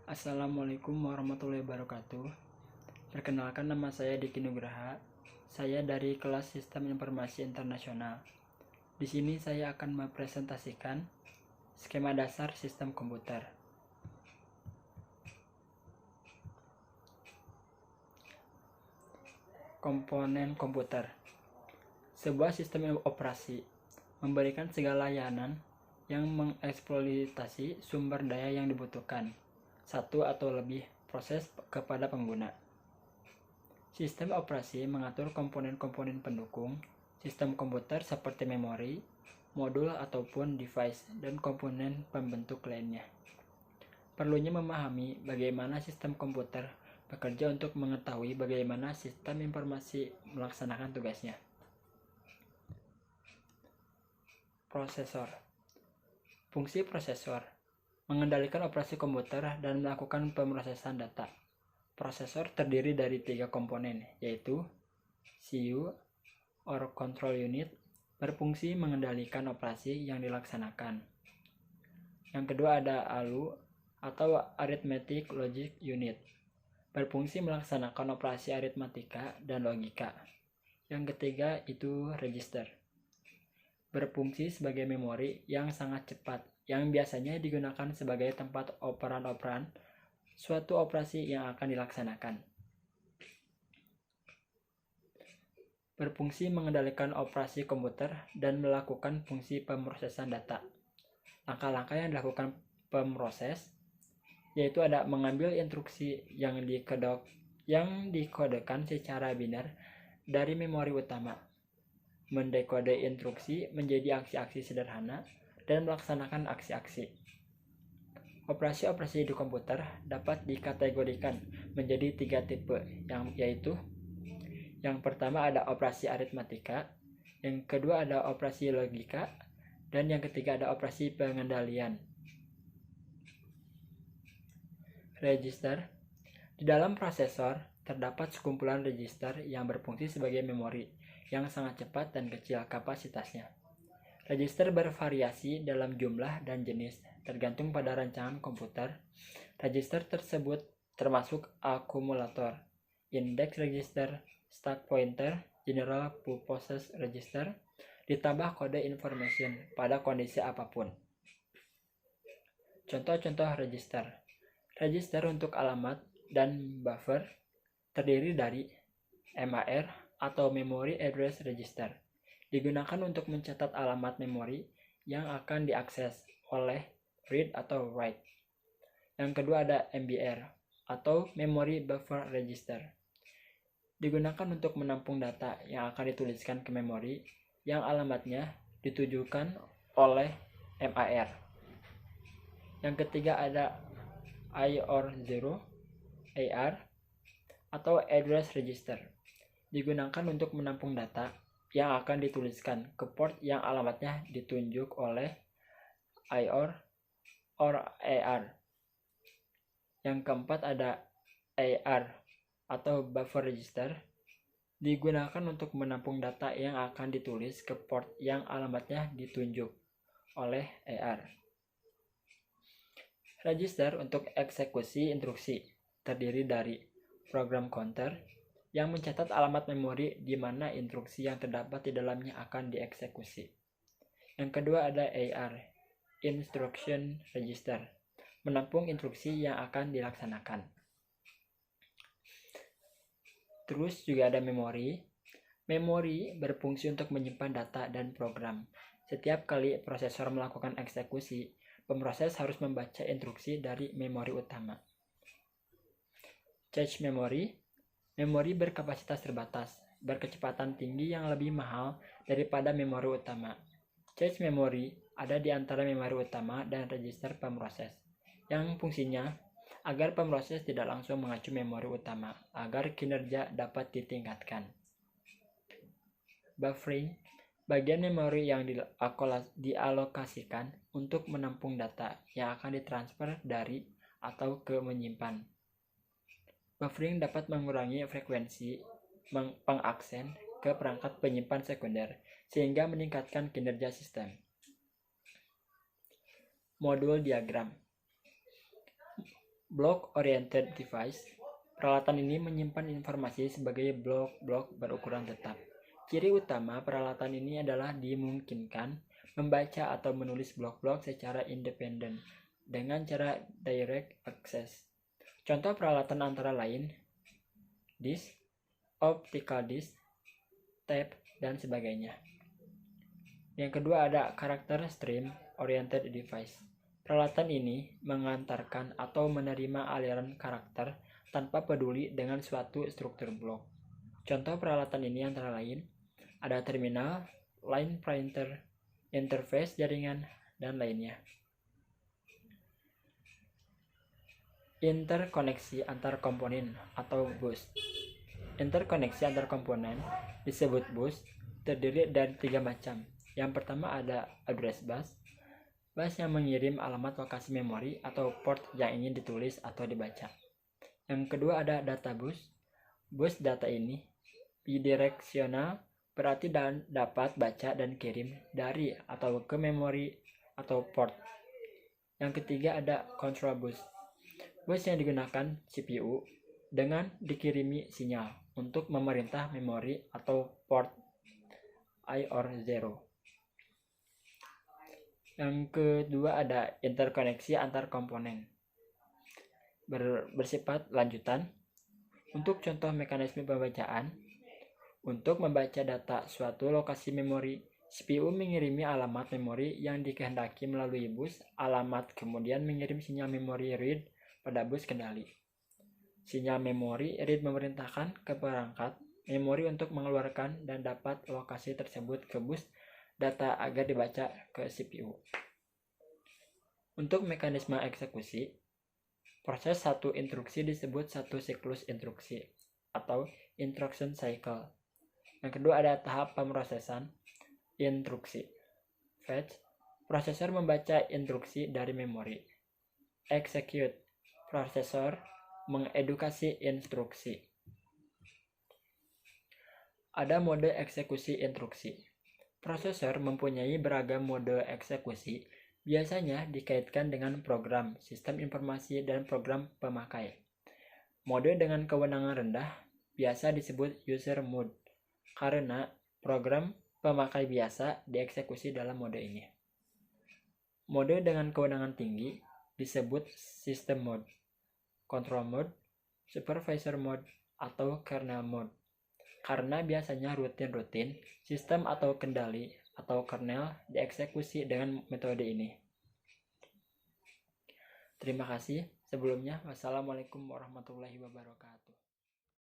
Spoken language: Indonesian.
Assalamualaikum warahmatullahi wabarakatuh. Perkenalkan, nama saya Diki Nugraha. Saya dari kelas Sistem Informasi Internasional. Di sini saya akan mempresentasikan skema dasar sistem komputer. Komponen komputer. Sebuah sistem operasi memberikan segala layanan yang mengeksploitasi sumber daya yang dibutuhkan satu atau lebih proses kepada pengguna. Sistem operasi mengatur komponen-komponen pendukung sistem komputer seperti memori, modul ataupun device, dan komponen pembentuk lainnya. Perlunya memahami bagaimana sistem komputer bekerja untuk mengetahui bagaimana sistem informasi melaksanakan tugasnya. Prosesor. Fungsi prosesor mengendalikan operasi komputer dan melakukan pemrosesan data. Prosesor terdiri dari 3 komponen, yaitu CPU or control unit, berfungsi mengendalikan operasi yang dilaksanakan. Yang kedua ada ALU atau Arithmetic Logic Unit, berfungsi melaksanakan operasi aritmatika dan logika. Yang ketiga itu register, berfungsi sebagai memori yang sangat cepat, yang biasanya digunakan sebagai tempat operan-operan suatu operasi yang akan dilaksanakan. Berfungsi mengendalikan operasi komputer dan melakukan fungsi pemrosesan data. Langkah-langkah yang dilakukan pemroses yaitu ada mengambil instruksi yang dikodekan secara biner dari memori utama, mendekode instruksi menjadi aksi-aksi sederhana, dan melaksanakan aksi-aksi. Operasi-operasi di komputer dapat dikategorikan menjadi 3 tipe, yaitu yang pertama ada operasi aritmatika, yang kedua ada operasi logika, dan yang ketiga ada operasi pengendalian. Register. Di dalam prosesor terdapat sekumpulan register yang berfungsi sebagai memori yang sangat cepat dan kecil kapasitasnya. Register bervariasi dalam jumlah dan jenis, tergantung pada rancangan komputer. Register tersebut termasuk akumulator, index register, stack pointer, general purpose register, ditambah kode information pada kondisi apapun. Contoh-contoh register. Register untuk alamat dan buffer terdiri dari MAR atau Memory Address Register, digunakan untuk mencatat alamat memori yang akan diakses oleh read atau write. Yang kedua ada MBR atau Memory Buffer Register, digunakan untuk menampung data yang akan dituliskan ke memori yang alamatnya ditujukan oleh MAR. Yang ketiga ada IOR0 AR atau Address Register, digunakan untuk menampung data yang akan dituliskan ke port yang alamatnya ditunjuk oleh IOR or AR. Yang keempat ada AR atau Buffer Register, digunakan untuk menampung data yang akan ditulis ke port yang alamatnya ditunjuk oleh AR. Register untuk eksekusi instruksi terdiri dari program counter yang mencatat alamat memori di mana instruksi yang terdapat di dalamnya akan dieksekusi. Yang kedua ada AR, Instruction Register, menampung instruksi yang akan dilaksanakan. Terus juga ada memori. Memori berfungsi untuk menyimpan data dan program. Setiap kali prosesor melakukan eksekusi, pemroses harus membaca instruksi dari memori utama. Cache memory. Memori berkapasitas terbatas, berkecepatan tinggi yang lebih mahal daripada memori utama. Cache memory ada di antara memori utama dan register pemroses, yang fungsinya agar pemroses tidak langsung mengacu memori utama, agar kinerja dapat ditingkatkan. Buffering, bagian memori yang dialokasikan untuk menampung data yang akan ditransfer dari atau ke menyimpan. Buffering dapat mengurangi frekuensi pengaksen ke perangkat penyimpan sekunder, sehingga meningkatkan kinerja sistem. Modul diagram. Block-oriented device. Peralatan ini menyimpan informasi sebagai blok-blok berukuran tetap. Ciri utama peralatan ini adalah dimungkinkan membaca atau menulis blok-blok secara independen dengan cara direct access. Contoh peralatan antara lain disk, optical disk, tape, dan sebagainya. Yang kedua ada character stream oriented device. Peralatan ini mengantarkan atau menerima aliran karakter tanpa peduli dengan suatu struktur blok. Contoh peralatan ini antara lain ada terminal, line printer, interface jaringan, dan lainnya. Interkoneksi antar komponen atau bus. Interkoneksi antar komponen disebut bus, terdiri dari 3 macam. Yang pertama ada address bus. Bus yang mengirim alamat lokasi memori atau port yang ingin ditulis atau dibaca. Yang kedua ada data bus. Bus data ini bidireksional, berarti dapat baca dan kirim dari atau ke memori atau port. Yang ketiga ada control bus. Bus yang digunakan CPU dengan dikirimi sinyal untuk memerintah memori atau port I or 0. Yang kedua ada interkoneksi antar komponen bersifat lanjutan. Untuk contoh mekanisme pembacaan, untuk membaca data suatu lokasi memori, CPU mengirimi alamat memori yang dikehendaki melalui bus alamat, kemudian mengirim sinyal memori read pada bus kendali. Sinyal memori read memerintahkan ke perangkat memori untuk mengeluarkan dan dapat lokasi tersebut ke bus data agar dibaca ke CPU. Untuk mekanisme eksekusi, proses satu instruksi disebut satu siklus instruksi atau instruction cycle. Yang kedua ada tahap pemrosesan instruksi. Fetch, prosesor membaca instruksi dari memori. Execute, prosesor mengedukasi instruksi. Ada mode eksekusi instruksi. Prosesor mempunyai beragam mode eksekusi, biasanya dikaitkan dengan program, sistem informasi, dan program pemakai. Mode dengan kewenangan rendah biasa disebut user mode, karena program pemakai biasa dieksekusi dalam mode ini. Mode dengan kewenangan tinggi disebut system mode, control mode, supervisor mode, atau kernel mode. Karena biasanya rutin-rutin, sistem atau kendali atau kernel dieksekusi dengan metode ini. Terima kasih. Sebelumnya, wassalamualaikum warahmatullahi wabarakatuh.